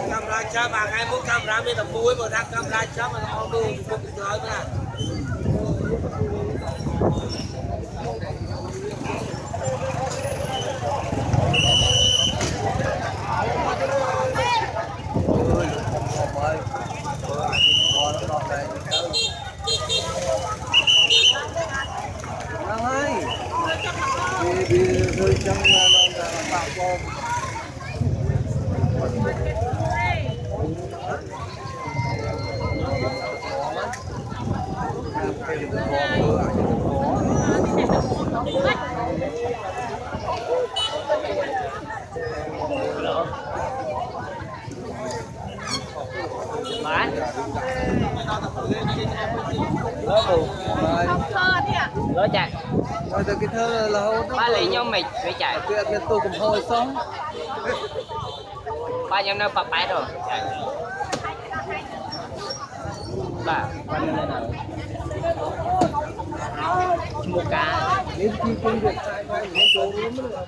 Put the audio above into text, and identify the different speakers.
Speaker 1: camera chớp mà ngay muốn camera mới tập muối mà ra camera chớp mà nó đưa một cái chơi mà
Speaker 2: lỡ chạy
Speaker 3: rồi từ cái thơ là hô
Speaker 2: ba lấy nhau mệt với chạy
Speaker 3: cái tôi cũng hơi sống
Speaker 2: ba nhau nó bập bãi rồi ba một cá
Speaker 3: đến khi công việc sai phải những chỗ đúng rồi